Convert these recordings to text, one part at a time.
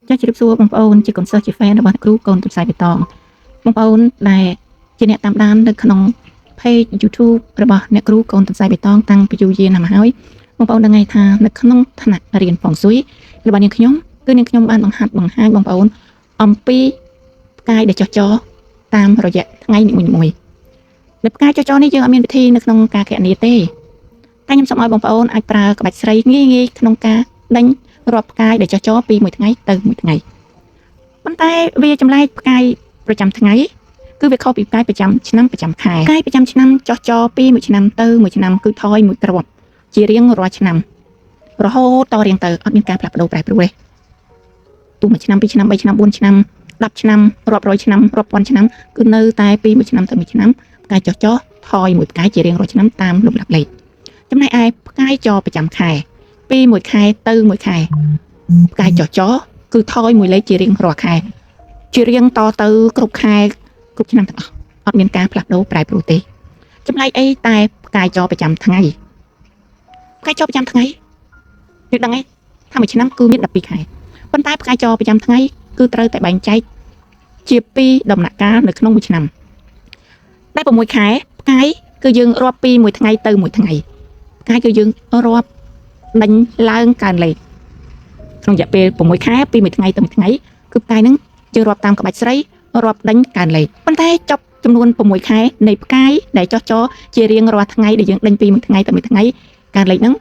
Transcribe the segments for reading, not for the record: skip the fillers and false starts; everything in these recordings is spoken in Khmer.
ចាជម្រាបសួរបងប្អូនជាកូនសិស្សជា fan របស់គ្រូកូនទន្សាយបៃតងបងប្អូនដែលជាអ្នកតាមដាននៅក្នុង page YouTube របស់អ្នកគ្រូកូនទន្សាយបៃតងតាំងពីយូរយារណាស់មកហើយបងប្អូនដឹងហើយថានៅក្នុងថ្នាក់រៀនហ្វុងស៊ុយរបស់នាងខ្ញុំគឺនាងខ្ញុំបានបង្ហាញបងប្អូនអំពីផ្កាយដែលចុះចរតាមរយៈថ្ងៃនីមួយៗនៅផ្កាយចុះចរនេះយើងអត់មានវិធីនៅក្នុងការគណនាទេតែខ្ញុំសូមឲ្យបងប្អូនអាចប្រើក្បាច់ស្រីងាយៗក្នុងការដេញរាប់ផ្កាយដែលចុះចរពីមួយថ្ងៃទៅមួយថ្ងៃប៉ុន្តែវាចម្លែកផ្កាយប្រចាំថ្ងៃគឺវាខុសពីផ្កាយប្រចាំឆ្នាំប្រចាំខែផ្កាយប្រចាំឆ្នាំចុះចរពីមួយឆ្នាំទៅមួយឆ្នាំគឺថយមួយគ្រាប់ជារៀងរាល់ឆ្នាំរហូតតរៀងទៅអត់មានការផ្លាស់ប្ដូរប្រែប្រួលទេទោះមួយឆ្នាំពីរឆ្នាំ3ឆ្នាំ4ឆ្នាំ10ឆ្នាំរាប់រយឆ្នាំរាប់ពាន់ឆ្នាំគឺនៅតែពីមួយឆ្នាំទៅមួយឆ្នាំផ្កាយចុះចរថយមួយផ្កាយជារៀងរាល់ឆ្នាំតាមលំដាប់លេខចំណែកឯផ្កាយចរប្រចាំខែពីមួយខែទៅមួយខែផ្កាយចុះចរគឺថយមួយលេខជារៀងរាល់ខែជារៀងតទៅគ្រប់ខែគ្រប់ឆ្នាំទាំងអស់អត់មានការផ្លាស់ប្ដូរប្រែប្រួលទេចម្លែកអីតែផ្កាយចរប្រចាំថ្ងៃផ្កាយចរប្រចាំថ្ងៃយើងដឹងហើយថាមួយឆ្នាំគឺមាន12ខែប៉ុន្តែផ្កាយចរប្រចាំថ្ងៃគឺត្រូវតែបែងចែកជា2ដំណាក់កាលនៅក្នុងមួយឆ្នាំដែល6ខែផ្កាយគឺយើងរាប់ពីមួយថ្ងៃទៅមួយថ្ងៃផ្កាយគឺយើងរាប់ដេញឡើងកើនលេខក្នុងរយៈពេល6ខែពីមួយថ្ងៃទៅមួយថ្ងៃគឺផ្កាយហ្នឹងយើងរាប់តាមក្បាច់ស្រីរាប់ដេញកើនលេខប៉ុន្តែចប់ចំនួន6ខែនៃផ្កាយដែលចុះចរជារៀងរាល់ថ្ងៃដែលយើងដេញពីមួយថ្ងៃទៅមួយថ្ងៃកើនលេខហ្នឹង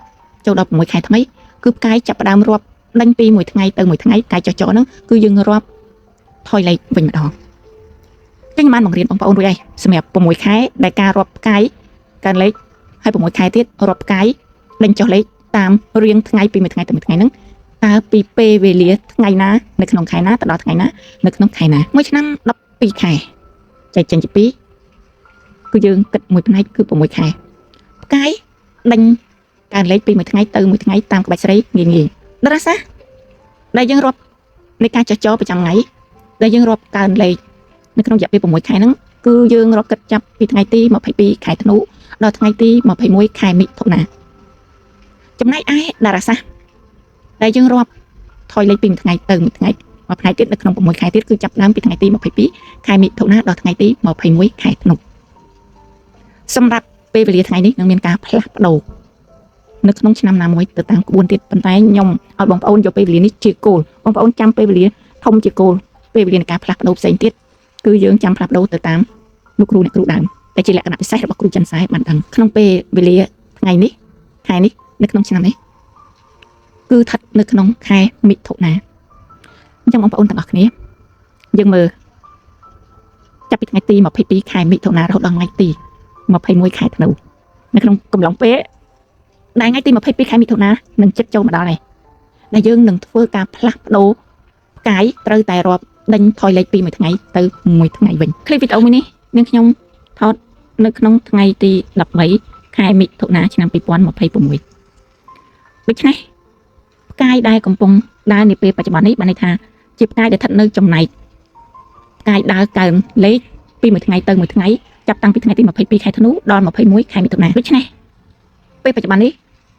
ចូលដល់6ខែថ្មីគឺផ្កាយចាប់ផ្ដើមរាប់ដេញពីមួយថ្ងៃទៅមួយថ្ងៃផ្កាយចុះចរហ្នឹងគឺយើងរាប់ថយលេខវិញម្ដងខ្ញុំបានបង្រៀនបងប្អូនរួចហើយសម្រាប់6ខែដែលការរាប់ផ្កាយកើនលេខហើយ6ខែទៀតរាប់ផ្កាយដេញចុះលេខតាមរៀងថ្ងៃពីមួយថ្ងៃទៅមួយថ្ងៃហ្នឹងតើពីពេលវេលាថ្ងៃណានៅក្នុងខែណាទៅដល់ថ្ងៃណានៅក្នុងខែណាមួយឆ្នាំ12ខែចែកចេញជា2គឺយើងគិតមួយផ្នែកគឺ6ខែផ្កាយដេញកើនលេខពីមួយថ្ងៃទៅមួយថ្ងៃតាមក្បាច់ស្រីងាយតារាសាស្ត្រដែលយើងរាប់នៃការចុះចរប្រចាំថ្ងៃដែលយើងរាប់កើនលេខនៅក្នុងរយៈពេល6ខែហ្នឹងគឺយើងរាប់គិតចាប់ពីថ្ងៃទី22ខែធ្នូដល់ថ្ងៃទី21ខែមិថុនាចំណែកឯតារាសាស្ត្រដែលយើងរាប់ថយលេខពីមួយថ្ងៃទៅមួយថ្ងៃមួយថ្ងៃទៀតនៅក្នុង6ខែទៀតគឺចាប់ដើមពីថ្ងៃទី22ខែមិថុនាដល់ថ្ងៃទី21ខែធ្នូសម្រាប់ពេលវេលាថ្ងៃនេះនឹងមានការផ្លាស់ប្ដូរនៅក្នុងឆ្នាំណាមួយទៅតាមក្បួនទៀតប៉ុន្តែខ្ញុំឲ្យបងប្អូនយកពេលវេលានេះជាគោលបងប្អូនចាំពេលវេលាធំជាគោលពេលវេលានៃការផ្លាស់ប្ដូរផ្សេងទៀតគឺយើងចាំផ្លាស់ប្ដូរទៅតាមលោកគ្រូអ្នកគ្រូដើមតែជាលក្ខណៈពិសេសរបស់គ្រូចិនសែបានដឹងក្នុងពេលវេលាថ្ងៃនេះខែនេះនៅក្នុងឆ្នាំនេះគឺស្ថិតនៅក្នុងខែមិថុនាអញ្ចឹងបងប្អូនទាំងអស់គ្នាយើងមើលចាប់ពីថ្ងៃទី22ខែមិថុនារហូតដល់ថ្ងៃទី21ខែធ្នូនៅក្នុងកំឡុងពេលដែលថ្ងៃទី22ខែមិថុនានឹងជិតចូលមកដល់ហើយដែលយើងនឹងធ្វើការផ្លាស់ប្ដូរផ្កាយត្រូវតែរាប់ដេញថយលេខពីមួយថ្ងៃទៅមួយថ្ងៃវិញคลิปវីដេអូមួយនេះនាងខ្ញុំថតនៅក្នុងថ្ងៃទី13ខែមិថុនាឆ្នាំ2026ដូច្នេះផ្កាយដែលកំពុងដើរនាពេលបច្ចុប្បន្ននេះបានន័យថាជាផ្កាយដែលស្ថិតនៅចំណែកផ្កាយដើរកើនលេខពីមួយថ្ងៃទៅមួយថ្ងៃចាប់តាំងពីថ្ងៃទី22ខែធ្នូដល់21ខែមិថុនាដូច្នេះពេលបច្ចុប្បន្ននេះ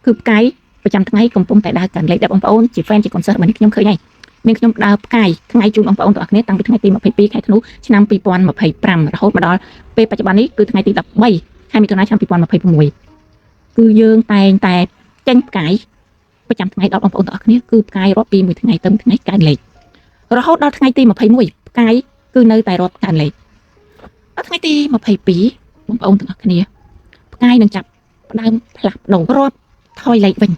គឺផ្កាយប្រចាំថ្ងៃកំពុងតែដើរកើនលេខដែលបងប្អូនជា fan ជាកូនសិស្សរបស់នេះខ្ញុំឃើញហើយនាងខ្ញុំដើរផ្កាយថ្ងៃជូនបងប្អូនទាំងអស់គ្នាតាំងពីថ្ងៃទី22ខែធ្នូឆ្នាំ2025រហូតមកដល់ពេលបច្ចុប្បន្ននេះគឺថ្ងៃទី13ខែមិថុនាឆ្នាំ2026គឺយើងតែងតែចេញផ្កាយប្រចាំថ្ងៃដល់បងប្អូនទាំងអស់គ្នាគឺផ្កាយរាប់ពីមួយថ្ងៃទៅមួយថ្ងៃកើនលេខរហូតដល់ថ្ងៃទី21ផ្កាយគឺនៅតែរាប់កើនលេខដល់ថ្ងៃទី22បងប្អូនទាំងអស់គ្នាផ្កាយនឹងចាប់ផ្ដើមផ្លាស់ប្ដូររាប់ថយលេខវិញ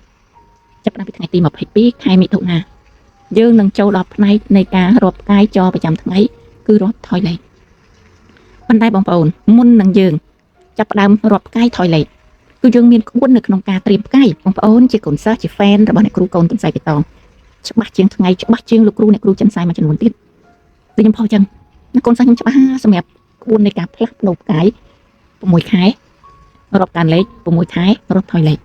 ចាប់ផ្ដើមពីថ្ងៃទី22ខែមិថុនាយើងនឹងចូលដល់ផ្នែកនៃការរាប់ផ្កាយចរប្រចាំថ្ងៃគឺរាប់ថយលេខប៉ុន្តែបងប្អូនមុននឹងយើងចាប់ផ្ដើមរាប់ផ្កាយថយលេខគឺយើងមានក្បួននៅក្នុងការត្រៀមផ្កាយបងប្អូនជាកូនសិស្សជា fan របស់អ្នកគ្រូកូនទន្សាយបៃតងច្បាស់ជាងថ្ងៃច្បាស់ជាងលោកគ្រូអ្នកគ្រូចិនសែមួយចំនួនទៀតដូចខ្ញុំផងអញ្ចឹងអ្នកកូនសិស្សខ្ញុំច្បាស់សម្រាប់ក្បួននៃការផ្លាស់ប្ដូរផ្កាយ6ខែរាប់កើនលេខ6ខែរាប់ថយលេខ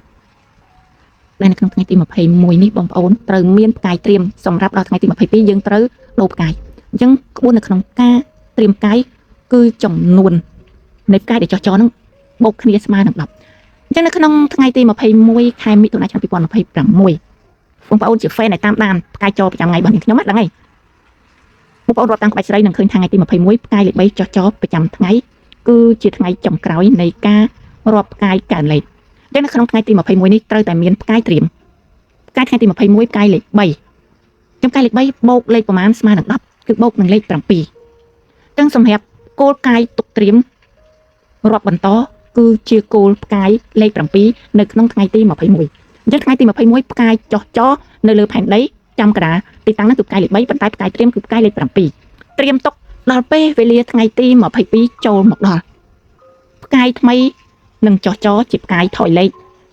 ដែលនៅក្នុងថ្ងៃទី21នេះបងប្អូនត្រូវមានផ្កាយត្រៀមសម្រាប់ដល់ថ្ងៃទី22យើងត្រូវដូរផ្កាយអញ្ចឹងក្បួននៅក្នុងការត្រៀមផ្កាយគឺចំនួននៃផ្កាយដែលចុះចរហ្នឹងបូកគ្នាស្មើនឹង10អញ្ចឹងនៅក្នុងថ្ងៃទី21ខែមិថុនាឆ្នាំ2026បងប្អូនជា fan ដែលតាមដានផ្កាយចរប្រចាំថ្ងៃរបស់ខ្ញុំហ្នឹងហើយ បងប្អូនរាប់តាមក្បាច់ស្រីនឹងឃើញថ្ងៃទី21ផ្កាយលេខ3ចុះចប្រចាំថ្ងៃគឺជាថ្ងៃចុងក្រោយនៃការរាប់ផ្កាយកើនលេខអញ្ចឹងនៅក្នុងថ្ងៃទី21នេះត្រូវតែមានផ្កាយត្រៀមផ្កាយថ្ងៃទី21ផ្កាយលេខ3ខ្ញុំផ្កាយលេខ3បូកលេខប្រមាណស្មើនឹង10គឺបូកនឹងលេខ7អញ្ចឹងសម្រាប់គោលផ្កាយទុកត្រៀមរាប់បន្តគឺជាគោលផ្កាយលេខ7នៅក្នុងថ្ងៃទី21អញ្ចឹងថ្ងៃទី21ផ្កាយចុះចនៅលើផែនដីចាំក្រាទីតាំងនោះគឺផ្កាយលេខ3ប៉ុន្តែផ្កាយត្រៀមគឺផ្កាយលេខ7ត្រៀមទុកដល់ពេលវេលាថ្ងៃទី22ចូលមកដល់ផ្កាយថ្មីនឹងចុះចជាផ្កាយថយលេខ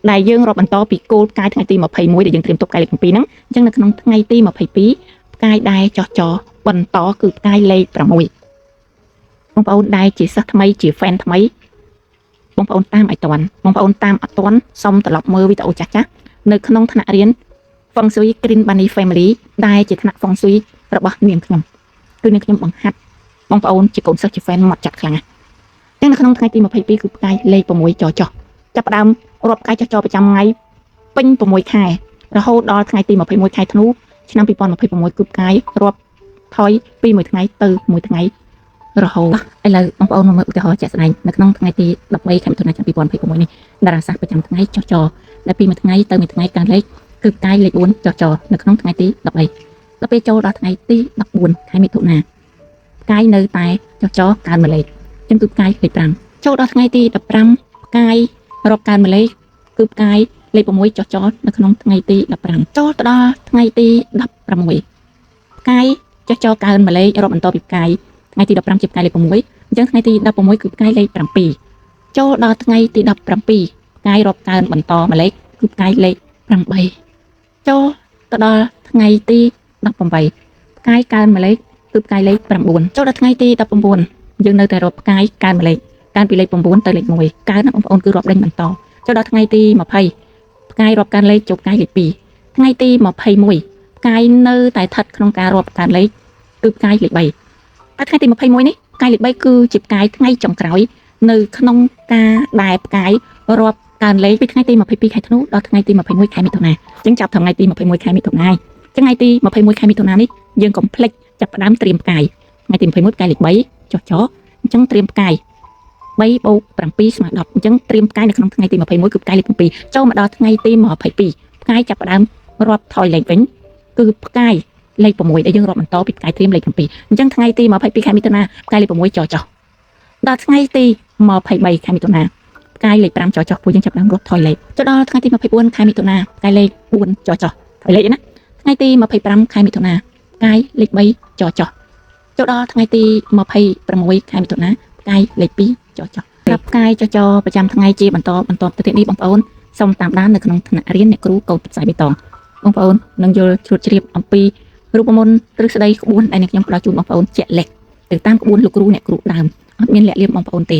ដែលយើងរាប់បន្តពីគោលផ្កាយថ្ងៃទី21ដែលយើងត្រៀមទុកផ្កាយលេខ7ហ្នឹងអញ្ចឹងនៅក្នុងថ្ងៃទី22ផ្កាយដែលចុះចបន្តគឺផ្កាយលេខ6បងប្អូនដែលជាសិស្សថ្មីជា fan ថ្មីបងប្អូនតាមឲ្យតាន់បងប្អូនតាមអត់តាន់សូមត្រឡប់មើលវីដេអូចាស់ៗនៅក្នុងថ្នាក់រៀន Feng Shui Green Bunny Family ដែលជាថ្នាក់ Feng Shui របស់នាងខ្ញុំគឺនាងខ្ញុំបង្ហាត់បងប្អូនជាកូនសិស្សជា fan មកចាត់ខ្លាំងណាស់ទាំងនៅក្នុងថ្ងៃទី22គឺផ្កាយលេខ6ចុះចាប់ផ្ដើមរាប់ផ្កាយចុះប្រចាំថ្ងៃពេញ6ខែរហូតដល់ថ្ងៃទី21ខែធ្នូឆ្នាំ2026គឺផ្កាយរាប់ថយពី1ថ្ងៃទៅ1ថ្ងៃរហូតឥឡូវបងប្អូនមើលឧទាហរណ៍ជាក់ស្ដែងនៅក្នុងថ្ងៃទី13ខែមិថុនាឆ្នាំ2026នេះតារាសាស្ត្រប្រចាំថ្ងៃចុះដែលពី1ថ្ងៃទៅ1ថ្ងៃកើនលេខគឺផ្កាយលេខ4ចុះនៅក្នុងថ្ងៃទី13ដល់ពេលចូលដល់ថ្ងៃទី14ខែមិថុនាផ្កាយនៅតែចុះកើន1លេខអញ្ចឹងគឺផ្កាយលេខ5ចូលដល់ថ្ងៃទី15ផ្កាយរាប់កើន1លេខគឺផ្កាយលេខ6ចុះនៅក្នុងថ្ងៃទី15ចូលទៅដល់ថ្ងៃទី16ផ្កាយចុះកើន1លេខរាប់បន្តពីផ្កាយថ្ងៃទី15ជាផ្កាយលេខ6អញ្ចឹងថ្ងៃទី16គឺផ្កាយលេខ7ចូលដល់ថ្ងៃទី17ផ្កាយរាប់កើនបន្ត1លេខគឺផ្កាយលេខ8ចូលទៅដល់ថ្ងៃទី18ផ្កាយកើន1លេខគឺផ្កាយលេខ9ចូលដល់ថ្ងៃទី19យើងនៅតែរាប់ផ្កាយកើន1លេខកើនពីលេខ9ទៅលេខ1កើនណាបងប្អូនគឺរាប់លេខបន្តចូលដល់ថ្ងៃទី20ផ្កាយរាប់កើនលេខចូលផ្កាយលេខ2ថ្ងៃទី21ផ្កាយនៅតែស្ថិតក្នុងការរាប់កើនលេខគឺផ្កាយលេខ3តែថ្ងៃទី21នេះផ្កាយលេខ3គឺជាផ្កាយថ្ងៃចុងក្រោយនៅក្នុងការដែលផ្កាយរាប់កើនលេខពីថ្ងៃទី22ខែធ្នូដល់ថ្ងៃទី21ខែមិថុនាអញ្ចឹងចាប់ថ្ងៃទី21ខែមិថុនាថ្ងៃទី21ខែមិថុនានេះយើងកុំភ្លេចចាប់ផ្ដើមត្រៀមផ្កាយថ្ងៃទី21ផ្កាយលេខ3ចុះអញ្ចឹងត្រៀមផ្កាយ3បូក7ស្មើ10អញ្ចឹងត្រៀមផ្កាយនៅក្នុងថ្ងៃទី21គឺផ្កាយលេខ7ចូលមកដល់ថ្ងៃទី22ផ្កាយចាប់ផ្ដើមរាប់ថយលេខវិញគឺផ្កាយលេខ6ដែលយើងរាប់បន្តពីផ្កាយត្រៀមលេខ7អញ្ចឹងថ្ងៃទី22ខែមិថុនាផ្កាយលេខ6ចុះដល់ថ្ងៃទី23ខែមិថុនាផ្កាយលេខ5ចុះពួកយើងចាប់ផ្ដើមរាប់ថយលេខចូលដល់ថ្ងៃទី24ខែមិថុនាផ្កាយលេខ4ចុះថយលេខណាថ្ងៃទី25ខែមិថុនាផ្កាយលេខ3ចុះចូលដល់ថ្ងៃទី26ខែមិថុនាផ្កាយលេខ2ចុះប្រាប់ផ្កាយចុះប្រចាំថ្ងៃជាបន្តទៅទៀតនេះបងប្អូនសូមតាមដាននៅក្នុងថ្នាក់រៀនអ្នកគ្រូកូនផ្សាយបៃតងបងប្អូននឹងយល់ជ្រួតជ្រាបអំពីរូបមន្តទ្រឹស្ដីក្បួនដែលអ្នកខ្ញុំផ្ដល់ជូនបងប្អូនជាក់លាក់ទៅតាមក្បួនលោកគ្រូអ្នកគ្រូដើមអត់មានលាក់លៀមបងប្អូនទេ